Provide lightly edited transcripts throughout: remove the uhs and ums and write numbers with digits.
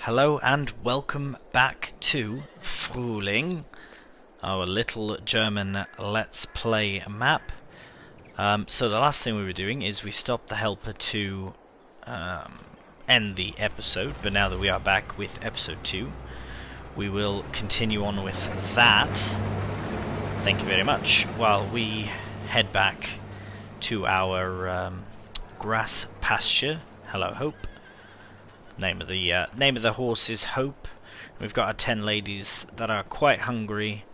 Hello and welcome back to Frühling, our little German Let's Play map. So the last thing we were doing is we stopped the helper to end the episode, but now that we are back with episode 2, we will continue on with that. Thank you very much. While we head back to our grass pasture. Hello, Hope. Name of the horse is Hope. We've got our 10 ladies that are quite hungry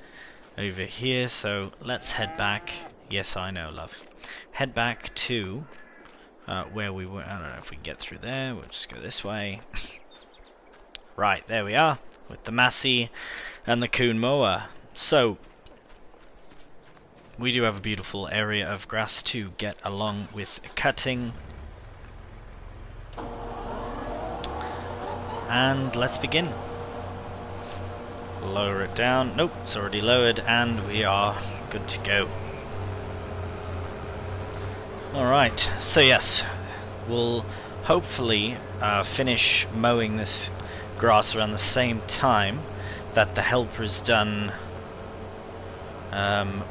over here, so let's head back. Yes, I know, love. Head back to where we were. I don't know if we can get through there. We'll just go this way. Right, there we are, with the Massey and the Coon mower. So, we do have a beautiful area of grass to get along with cutting. And let's begin. Lower it down. Nope, it's already lowered, and we are good to go. Alright, so yes, we'll hopefully finish mowing this grass around the same time that the helper is done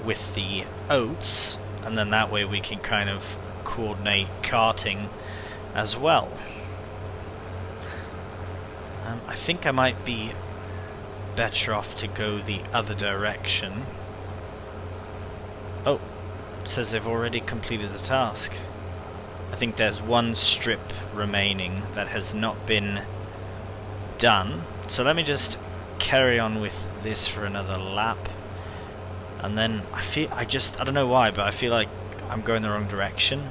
with the oats, and then that way we can kind of coordinate carting as well. I think I might be better off to go the other direction. Oh, it says they've already completed the task. I think there's one strip remaining that has not been done. So let me just carry on with this for another lap. And then I don't know why, but I feel like I'm going the wrong direction.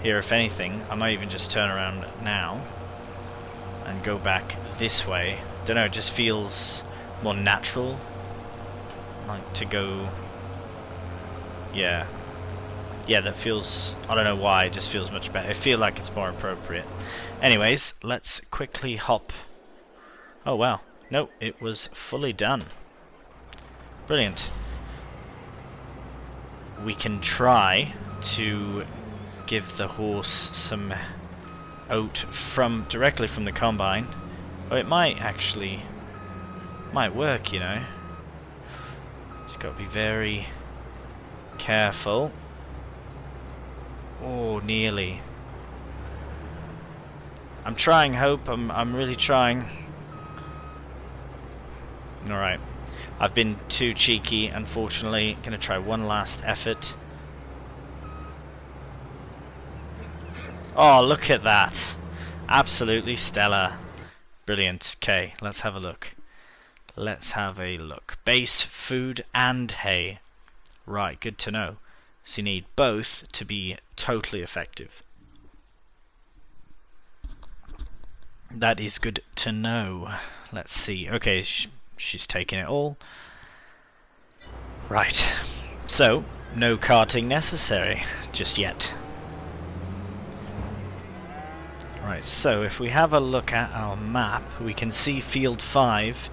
Here, if anything, I might even just turn around now and go back this way. Don't know, it just feels more natural. Like to go... Yeah, that feels... I don't know why, it just feels much better. I feel like it's more appropriate. Anyways, let's quickly hop... Oh wow, no, it was fully done. Brilliant. We can try to give the horse some oat directly from the combine. Oh, it might work, you know. Just got to be very careful. Oh, nearly. I'm trying, Hope. I'm really trying. All right. I've been too cheeky, unfortunately. Gonna try one last effort. Oh, look at that. Absolutely stellar. Brilliant. Okay, let's have a look. Let's have a look. Base, food, and hay. Right, good to know. So you need both to be totally effective. That is good to know. Let's see. Okay, she's taking it all. Right. So, no carting necessary just yet. Right, so if we have a look at our map, we can see field 5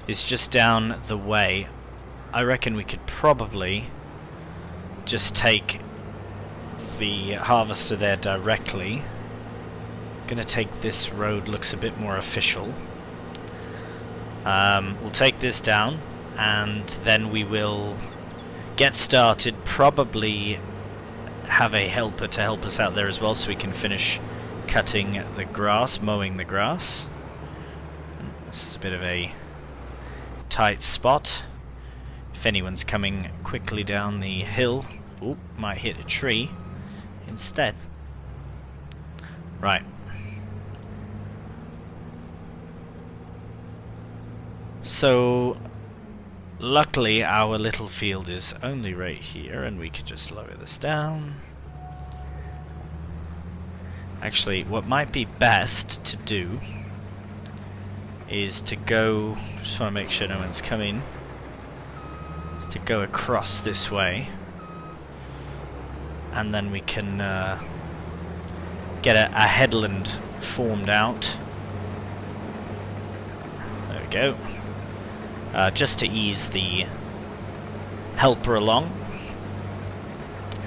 is just down the way. I reckon we could probably just take the harvester there directly. Gonna take this road, looks a bit more official. We'll take this down, and then we will get started, probably have a helper to help us out there as well, so we can finish cutting the grass, mowing the grass. This is a bit of a tight spot. If anyone's coming quickly down the hill, ooh, might hit a tree instead. Right. So, luckily our little field is only right here, and we could just lower this down. Actually, what might be best to do is to go... Just want to make sure no one's coming. Is to go across this way, and then we can get a headland formed out. There we go. Just to ease the helper along.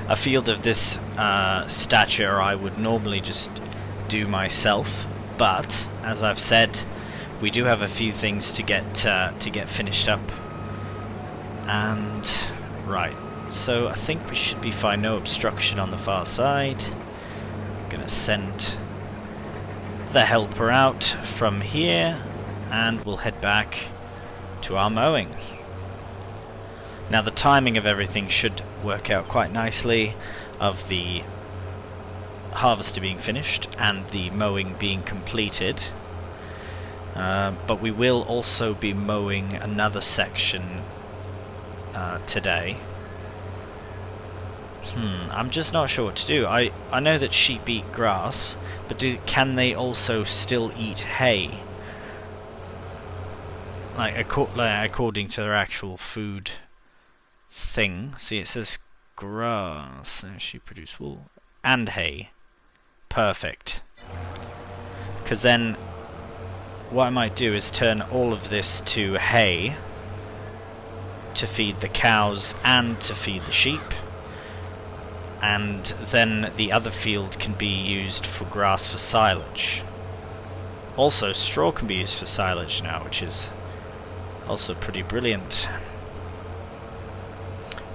A field of this stature I would normally just do myself, but as I've said, we do have a few things to get finished up. And right, so I think we should be fine. No obstruction on the far side. I'm gonna send the helper out from here, and we'll head back to our mowing. Now the timing of everything should work out quite nicely, of the harvester being finished and the mowing being completed. But we will also be mowing another section today. I'm just not sure what to do. I know that sheep eat grass, but can they also still eat hay? Like according to their actual food thing. See, it says grass, so sheep produce wool and hay. Perfect. Because then what I might do is turn all of this to hay to feed the cows and to feed the sheep, and then the other field can be used for grass for silage. Also, straw can be used for silage now, which is also pretty brilliant.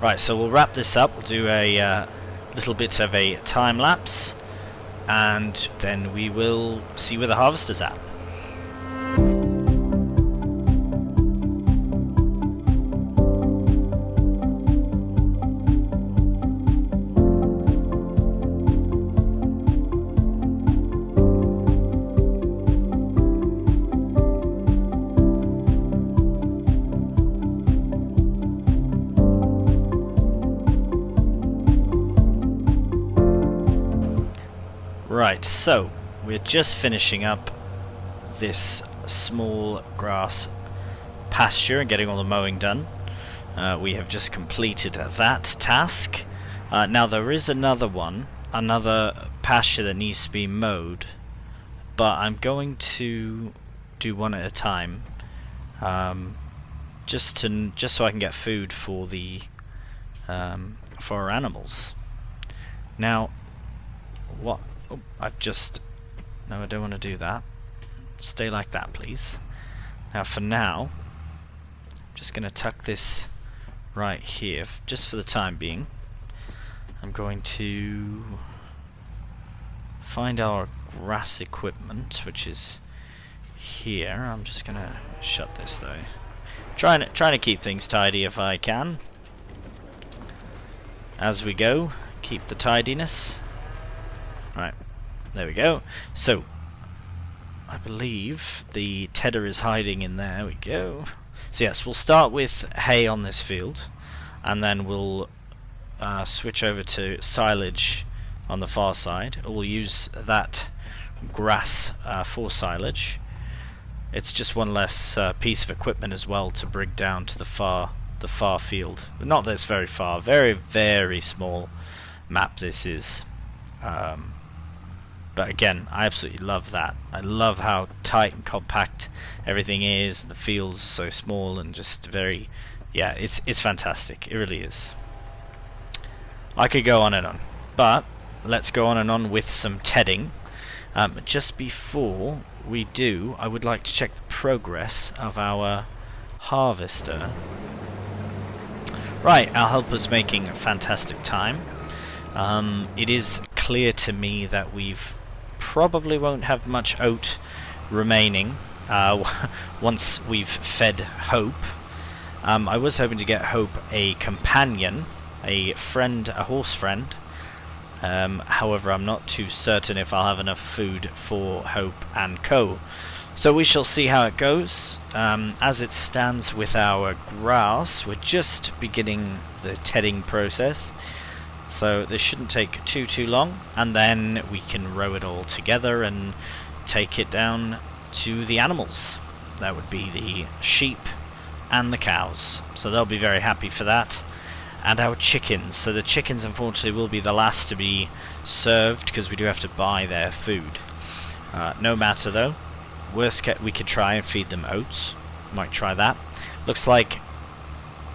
Right, so we'll wrap this up. We'll do a little bit of a time lapse, and then we will see where the harvester's at. Right, so we're just finishing up this small grass pasture and getting all the mowing done. We have just completed that task. Now there is another pasture that needs to be mowed, but I'm going to do one at a time, just so I can get food for the for our animals. Now, what? Oh, no, I don't want to do that. Stay like that, please. Now, for now, I'm just going to tuck this right here, just for the time being. I'm going to find our grass equipment, which is here. I'm just going to shut this, though. Trying to keep things tidy if I can. As we go, keep the tidiness. Right, there we go. So, I believe the tedder is hiding in there. There we go. So yes, we'll start with hay on this field, and then we'll switch over to silage on the far side. We'll use that grass for silage. It's just one less piece of equipment as well to bring down to the far field. Not that it's very far. Very, very small map this is. But again, I absolutely love that. I love how tight and compact everything is. The fields are so small and just very... yeah, it's fantastic. It really is. I could go on and on. But let's go on and on with some tedding. Just before we do, I would like to check the progress of our harvester. Right, our helper's making fantastic time. It is clear to me that we've probably won't have much oat remaining once we've fed Hope. I was hoping to get Hope a companion, a friend, a horse friend. However, I'm not too certain if I'll have enough food for Hope and co. So we shall see how it goes. As it stands with our grass, we're just beginning the tedding process. So this shouldn't take too long, and then we can row it all together and take it down to the animals. That would be the sheep and the cows, so they'll be very happy for that. And our chickens, so the chickens unfortunately will be the last to be served because we do have to buy their food. No matter though, worst case we could try and feed them oats. Might try that. Looks like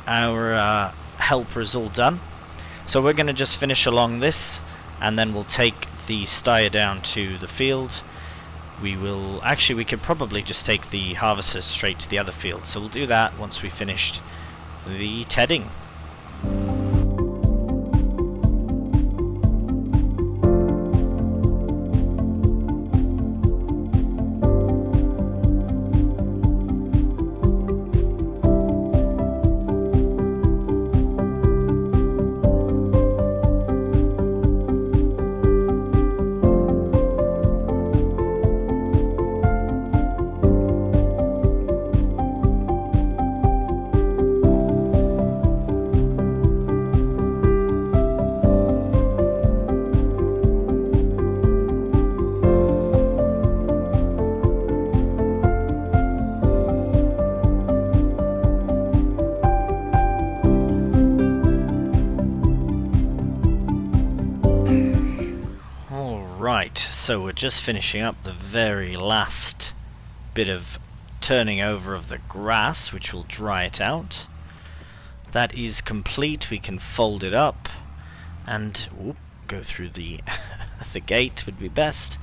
our helper is all done. So we're going to just finish along this, and then we'll take the steer down to the field, we will... Actually, we could probably just take the harvester straight to the other field, so we'll do that once we've finished the tedding. Right, so we're just finishing up the very last bit of turning over of the grass, which will dry it out. That is complete. We can fold it up and go through the the gate would be best.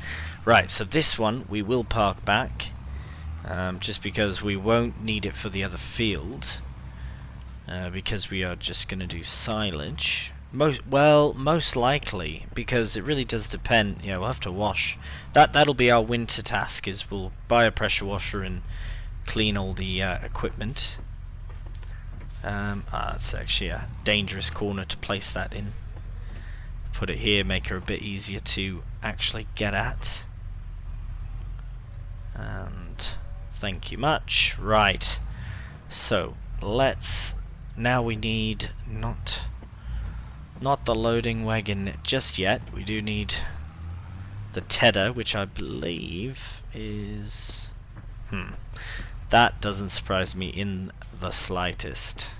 Right, so this one we will park back, just because we won't need it for the other field, because we are just going to do silage. Most likely, because it really does depend. Yeah, we'll have to wash. That'll be our winter task. Is we'll buy a pressure washer and clean all the equipment. It's actually a dangerous corner to place that in. Put it here, make her a bit easier to actually get at. And thank you much. Right. So let's. Now we need not the loading wagon just yet. We do need the tedder, which I believe is... That doesn't surprise me in the slightest.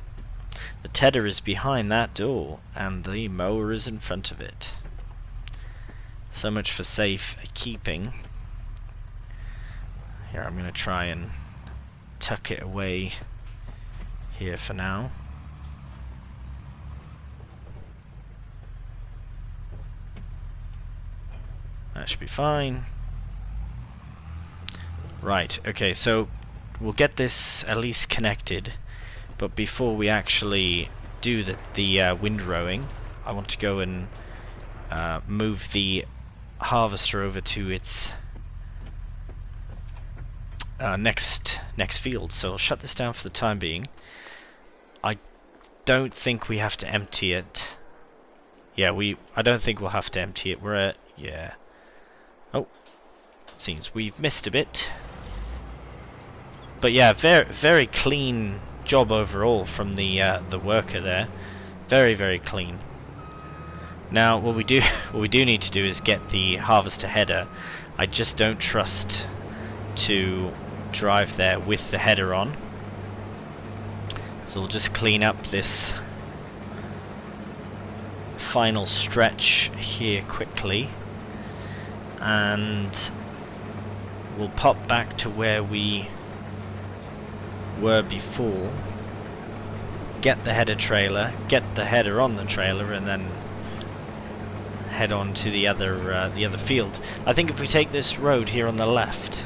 The tedder is behind that door, and the mower is in front of it. So much for safe keeping. Here, I'm going to try and tuck it away here for now. That should be fine. Right, okay, so we'll get this at least connected, but before we actually do the windrowing, I want to go and move the harvester over to its next field. So I'll shut this down for the time being. I don't think we have to empty it. Yeah, I don't think we'll have to empty it. We're at... yeah. Oh, seems we've missed a bit. But yeah, very clean job overall from the worker there. Very, very clean. Now, what we do need to do is get the harvester header. I just don't trust to drive there with the header on. So we'll just clean up this final stretch here quickly. And we'll pop back to where we were before, get the header trailer, get the header on the trailer, and then head on to the other field. I think if we take this road here on the left,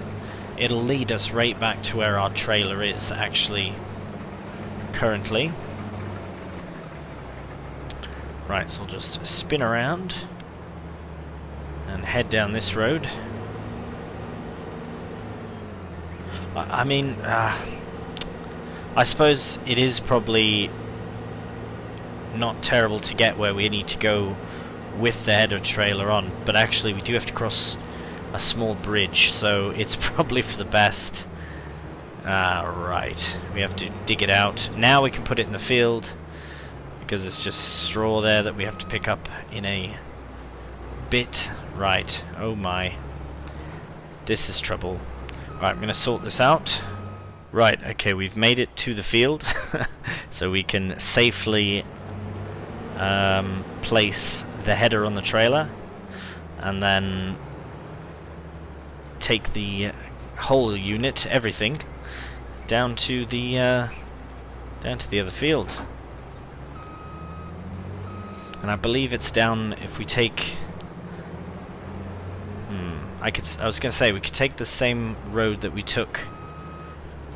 it'll lead us right back to where our trailer is actually currently. Right, so we'll just spin around and head down this road. I mean, I suppose it is probably not terrible to get where we need to go with the header trailer on, but actually we do have to cross a small bridge, so it's probably for the best. Right, we have to dig it out. Now we can put it in the field, because it's just straw there that we have to pick up in a bit. Right, oh my. This is trouble. Right, I'm going to sort this out. Right, okay, we've made it to the field, so we can safely place the header on the trailer, and then take the whole unit, everything, down to the other field. And I believe it's down, if we take... I was going to say we could take the same road that we took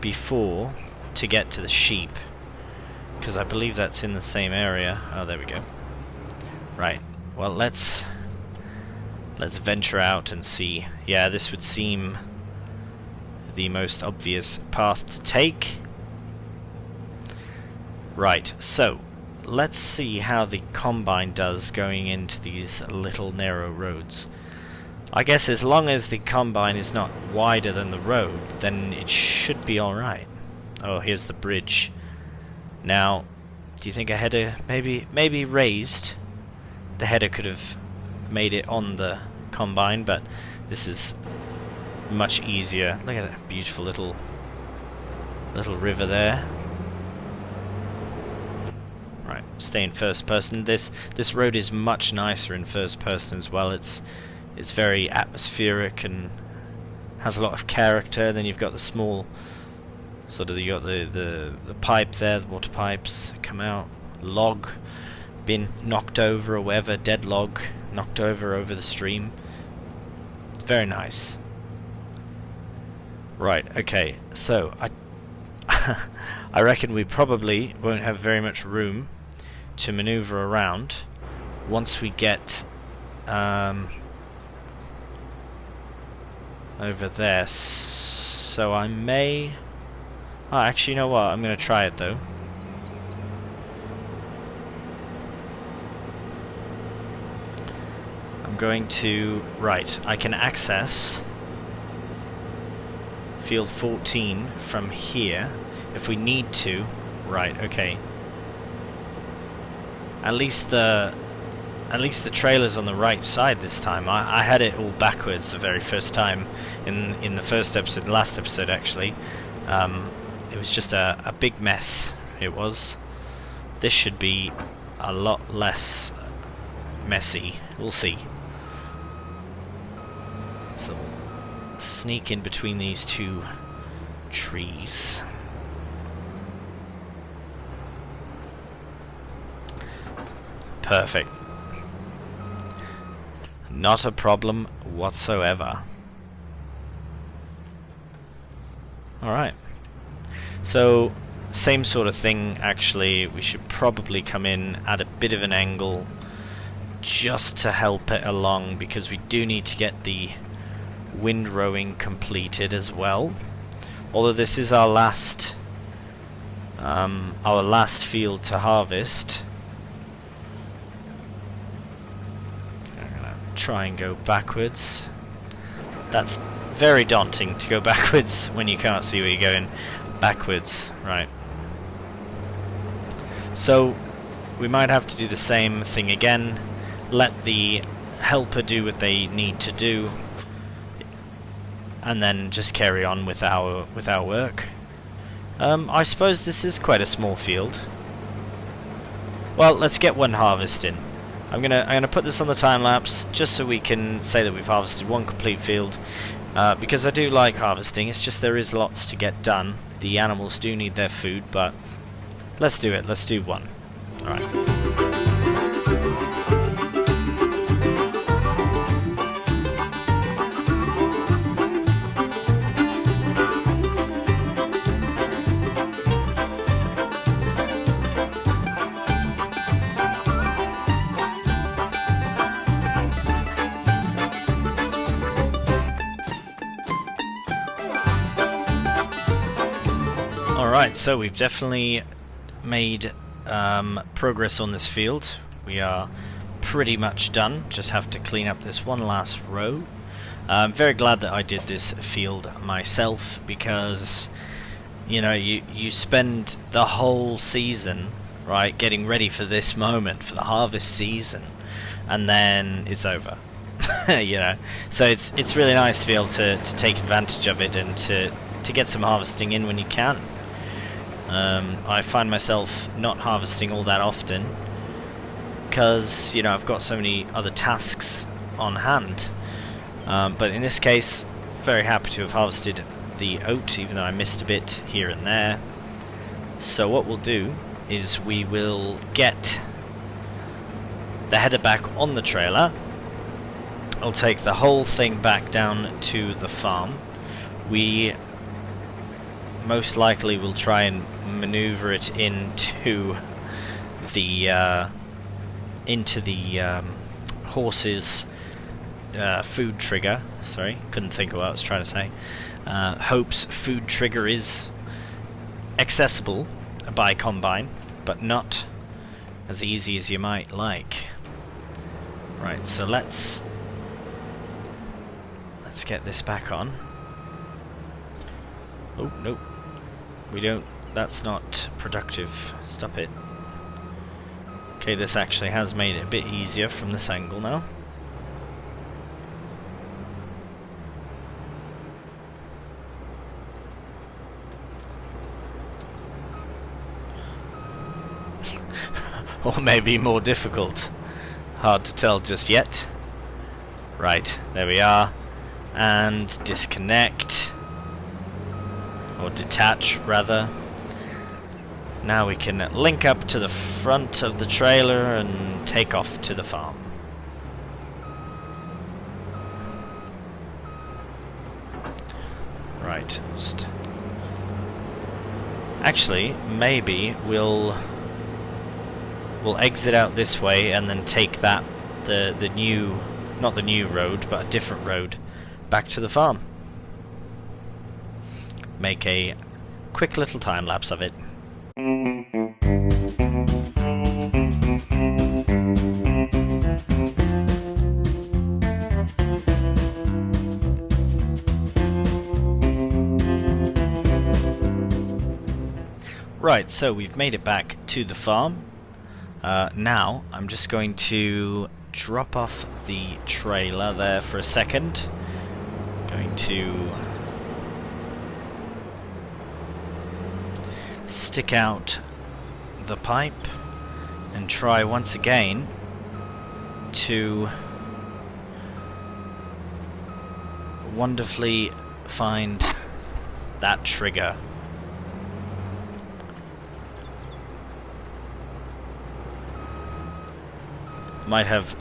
before to get to the sheep, because I believe that's in the same area. Oh, there we go. Right. Well, let's venture out and see. Yeah, this would seem the most obvious path to take. Right. So, let's see how the combine does going into these little narrow roads. I guess as long as the combine is not wider than the road, then it should be alright. Oh, here's the bridge. Now, do you think a header maybe raised? The header could have made it on the combine, but this is much easier. Look at that beautiful little river there. Right, stay in first person. This road is much nicer in first person as well. It's very atmospheric and has a lot of character. Then you've got the small sort of, you got the pipe there, the water pipes come out, log been knocked over or whatever, dead log knocked over the stream. It's very nice. Right, okay, so I reckon we probably won't have very much room to maneuver around once we get over there. So I may... Oh, actually, you know what? I'm going to try it, though. I'm going to... Right, I can access field 14 from here if we need to. Right, okay. At least the trailer's on the right side this time. I had it all backwards the very first time in the first episode, the last episode actually. It was just a big mess, it was. This should be a lot less messy. We'll see. So we'll sneak in between these two trees. Perfect. Not a problem whatsoever. Alright. So, same sort of thing actually. We should probably come in at a bit of an angle just to help it along, because we do need to get the windrowing completed as well. Although this is our last field to harvest. Try and go backwards. That's very daunting to go backwards when you can't see where you're going backwards. Right. So we might have to do the same thing again. Let the helper do what they need to do, and then just carry on with our work. I suppose this is quite a small field. Well, let's get one harvest in. I'm gonna put this on the time lapse just so we can say that we've harvested one complete field, because I do like harvesting. It's just there is lots to get done. The animals do need their food, but let's do it. Let's do one. All right. Alright, so we've definitely made progress on this field. We are pretty much done. Just have to clean up this one last row. I'm very glad that I did this field myself, because you know, you spend the whole season, right, getting ready for this moment, for the harvest season, and then it's over. You know, so it's really nice to be able to take advantage of it and to get some harvesting in when you can. I find myself not harvesting all that often because, you know, I've got so many other tasks on hand. But in this case, very happy to have harvested the oat, even though I missed a bit here and there. So what we'll do is we will get the header back on the trailer, I'll take the whole thing back down to the farm. We most likely will try and maneuver it into the horse's food trigger. Sorry, couldn't think of what I was trying to say. Hope's food trigger is accessible by combine, but not as easy as you might like. Right, so let's get this back on. Oh, nope. We don't... That's not productive. Stop it. Okay, this actually has made it a bit easier from this angle now. Or maybe more difficult. Hard to tell just yet. Right, there we are. And disconnect. Or detach, rather. Now we can link up to the front of the trailer and take off to the farm. Right, just... Actually, maybe we'll exit out this way and then take that, the new... Not the new road, but a different road back to the farm. Make a quick little time lapse of it. Right, so we've made it back to the farm. Now I'm just going to drop off the trailer there for a second. Going to stick out the pipe and try once again to wonderfully find that trigger. Might have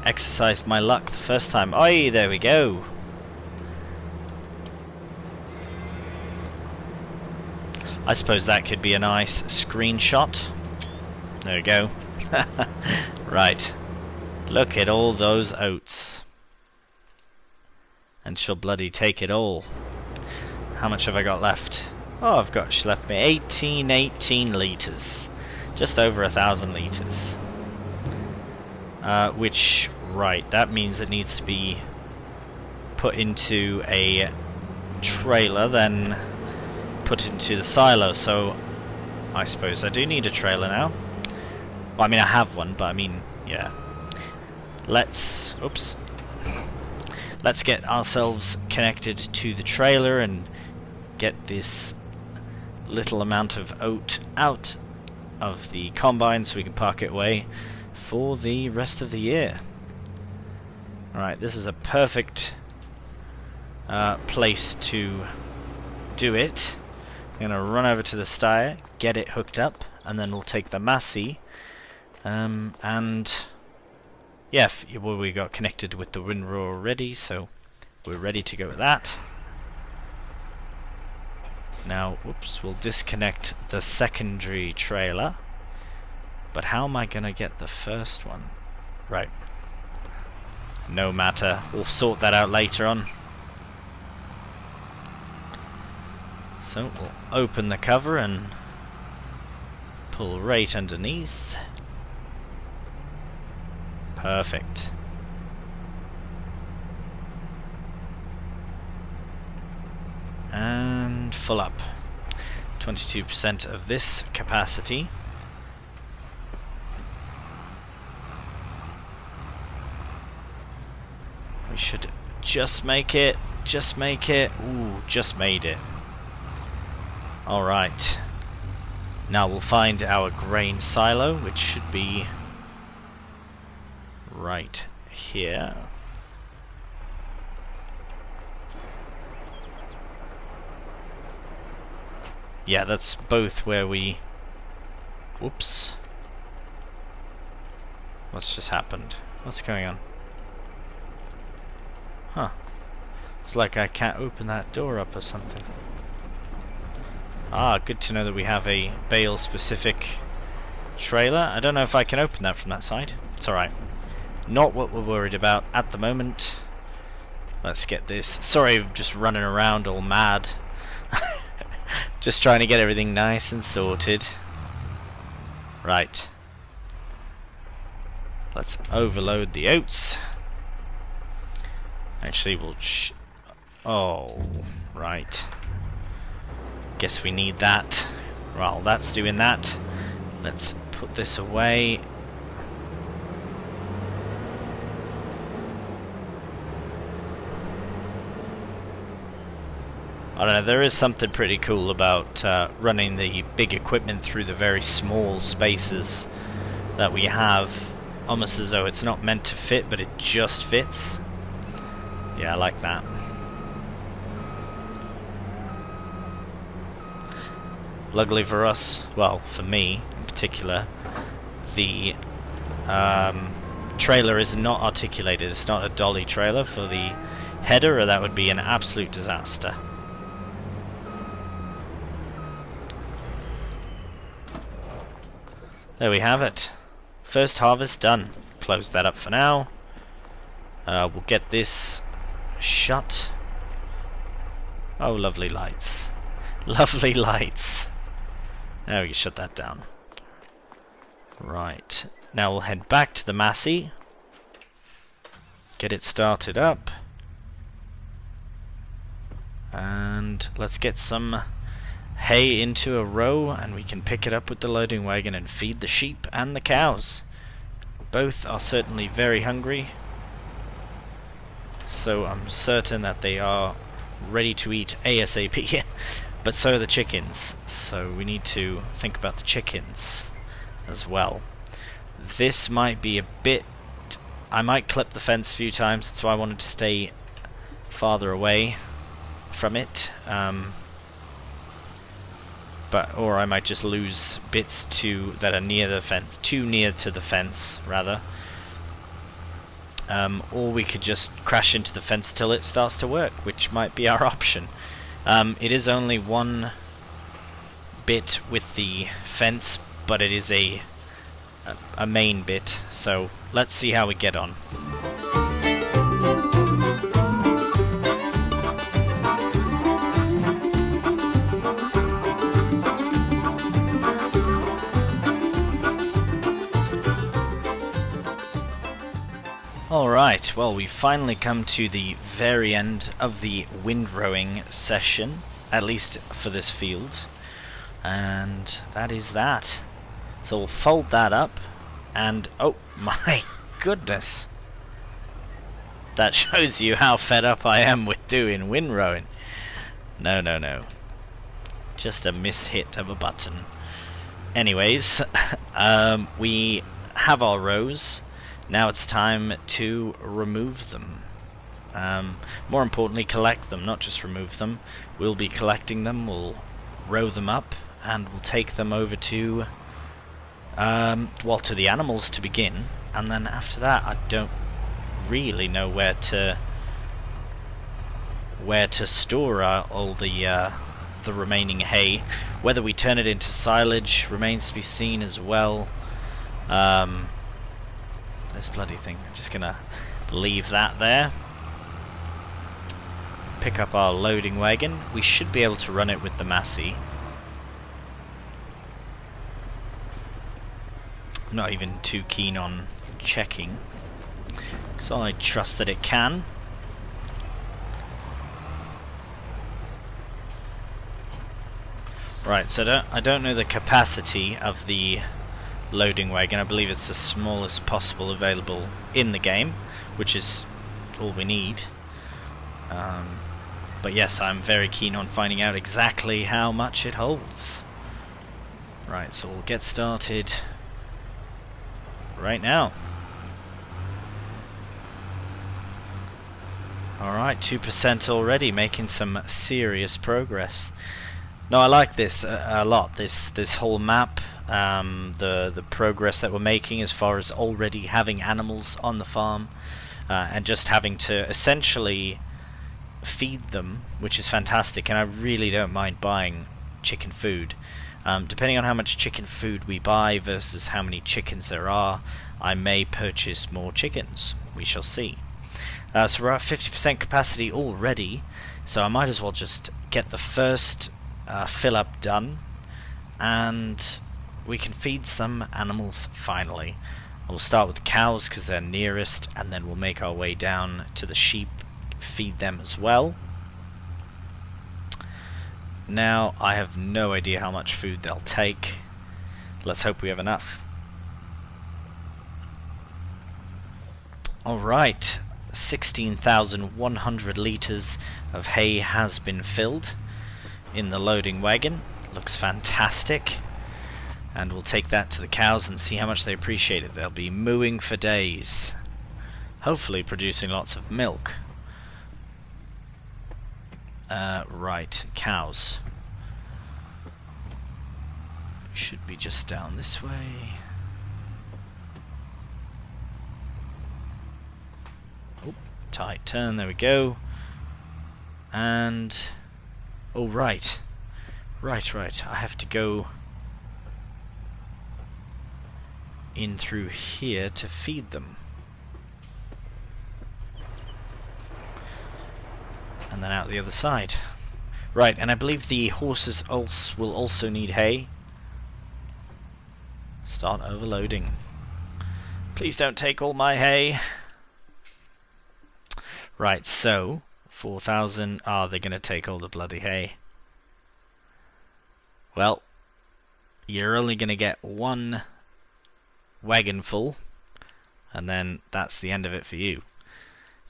exercised my luck the first time. Oi, there we go. I suppose that could be a nice screenshot. There we go. Right. Look at all those oats. And she'll bloody take it all. How much have I got left? Oh, she left me 18 litres. Just over 1,000 litres. Which, right, that means it needs to be put into a trailer, then put into the silo, so I suppose I do need a trailer now. Well, I mean, I have one, but I mean, yeah. Let's get ourselves connected to the trailer and get this little amount of oat out of the combine so we can park it away for the rest of the year. Alright, this is a perfect place to do it. I'm going to run over to the stire, get it hooked up, and then we'll take the Massey. And yeah, well, we got connected with the windrow already, so we're ready to go with that. Now, we'll disconnect the secondary trailer. But how am I going to get the first one? Right. No matter. We'll sort that out later on. So we'll open the cover and pull right underneath. Perfect. And full up. 22% of this capacity. We should just make it. Just make it. Ooh, just made it. Alright. Now we'll find our grain silo, which should be right here. Yeah, that's both where we... Whoops. What's just happened? What's going on? Huh. It's like I can't open that door up or something. Ah, good to know that we have a bale-specific trailer. I don't know if I can open that from that side. It's alright. Not what we're worried about at the moment. Let's get this. Sorry, I'm just running around all mad. Just trying to get everything nice and sorted. Right. Let's overload the oats. Actually, we'll oh, right. Guess we need that. Well, that's doing that. Let's put this away. I don't know, there is something pretty cool about running the big equipment through the very small spaces that we have. Almost as though it's not meant to fit, but it just fits. Yeah, I like that. Luckily for us, well, for me in particular, the trailer is not articulated. It's not a dolly trailer for the header, or that would be an absolute disaster. There we have it. First harvest done. Close that up for now. We'll get this shut. Oh, lovely lights. Lovely lights. Now we can shut that down. Right. Now we'll head back to the Massey. Get it started up. And let's get some hay into a row, and we can pick it up with the loading wagon and feed the sheep and the cows. Both are certainly very hungry, so I'm certain that they are ready to eat ASAP. But so are the chickens, so we need to think about the chickens as well. This might be a bit... I might clip the fence a few times, that's why I wanted to stay farther away from it. Or I might just lose bits that are near the fence, too near to the fence, rather. Or we could just crash into the fence till it starts to work, which might be our option. It is only one bit with the fence, but it is a main bit, so let's see how we get on. Alright, well, we've finally come to the very end of the windrowing session, at least for this field, and that is that. So we'll fold that up, and oh my goodness, that shows you how fed up I am with doing windrowing. No, just a mishit of a button. Anyways, we have our rows. Now it's time to remove them. More importantly, collect them, not just remove them. We'll be collecting them, we'll row them up, and we'll take them over to, well, to the animals to begin. And then after that, I don't really know where to store all the remaining hay. Whether we turn it into silage remains to be seen as well. This bloody thing. I'm just gonna leave that there. Pick up our loading wagon. We should be able to run it with the Massey. I'm not even too keen on checking, so I trust that it can. Right, so I don't know the capacity of the loading wagon. I believe it's the smallest possible available in the game, which is all we need. But yes, I'm very keen on finding out exactly how much it holds. Right, so we'll get started right now. Alright, 2% already, making some serious progress. No, I like this a lot, this whole map. The progress that we're making as far as already having animals on the farm, and just having to essentially feed them, which is fantastic, and I really don't mind buying chicken food. Depending on how much chicken food we buy versus how many chickens there are, I may purchase more chickens. We shall see. So we're at 50% capacity already, so I might as well just get the first fill up done, and we can feed some animals finally. We'll start with the cows because they're nearest, and then we'll make our way down to the sheep, feed them as well. Now, I have no idea how much food they'll take. Let's hope we have enough. Alright, 16,100 litres of hay has been filled in the loading wagon. Looks fantastic. And we'll take that to the cows and see how much they appreciate it. They'll be mooing for days, hopefully producing lots of milk. Right, cows. Should be just down this way. Oh, tight turn, there we go. And... oh, right. Right, I have to go in through here to feed them. And then out the other side. Right, and I believe the horses will also need hay. Start overloading. Please don't take all my hay. Right, so 4,000. Ah, they're gonna take all the bloody hay. Well, you're only gonna get one wagon full, and then that's the end of it for you.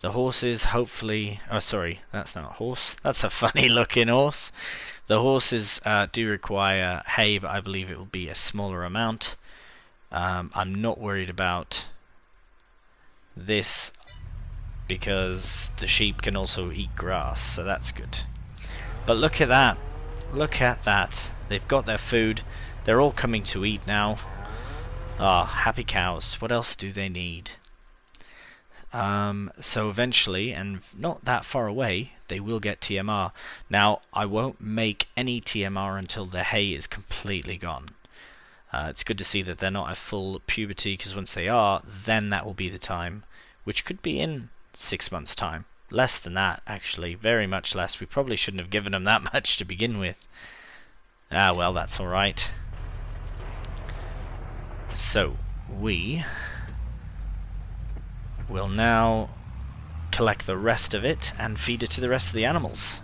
The horses, hopefully... oh, sorry, that's not a horse. That's a funny looking horse. The horses do require hay, but I believe it will be a smaller amount. I'm not worried about this because the sheep can also eat grass, so that's good. But look at that. Look at that. They've got their food. They're all coming to eat now. Ah, happy cows. What else do they need? So eventually, and not that far away, they will get TMR. Now, I won't make any TMR until the hay is completely gone. It's good to see that they're not at full puberty, because once they are, then that will be the time, which could be in 6 months' time. Less than that, actually. Very much less. We probably shouldn't have given them that much to begin with. Ah, well, that's alright. So, we will now collect the rest of it and feed it to the rest of the animals.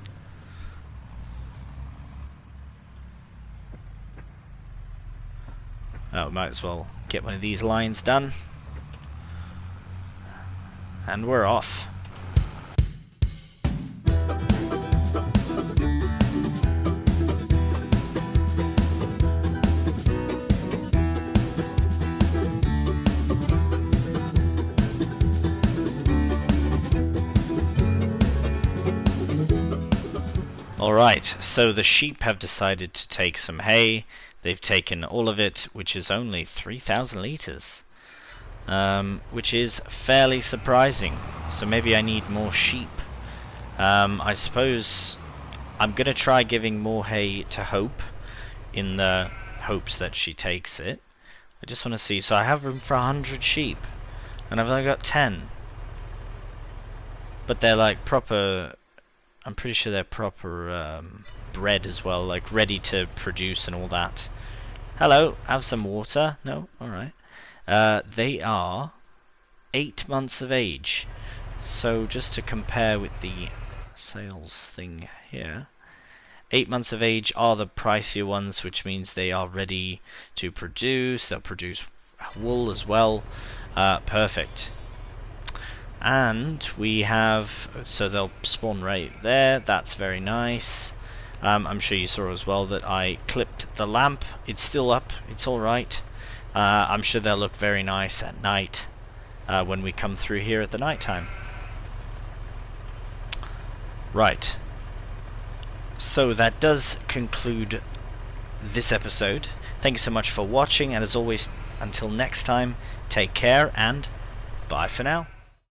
Oh, might as well get one of these lines done. And we're off. Alright, so the sheep have decided to take some hay. They've taken all of it, which is only 3,000 litres. Which is fairly surprising. So maybe I need more sheep. I suppose I'm going to try giving more hay to Hope in the hopes that she takes it. I just want to see. So I have room for 100 sheep. And I've only got 10. But they're like proper... I'm pretty sure they're proper bred as well, like ready to produce and all that. Hello, have some water? No? Alright. They are 8 months of age. So just to compare with the sales thing here, 8 months of age are the pricier ones, which means they are ready to produce. They'll produce wool as well. Perfect. And we have, so they'll spawn right there. That's very nice. I'm sure you saw as well that I clipped the lamp. It's still up. It's alright. I'm sure they'll look very nice at night when we come through here at the night time. Right. So that does conclude this episode. Thank you so much for watching, and as always, until next time, take care and bye for now.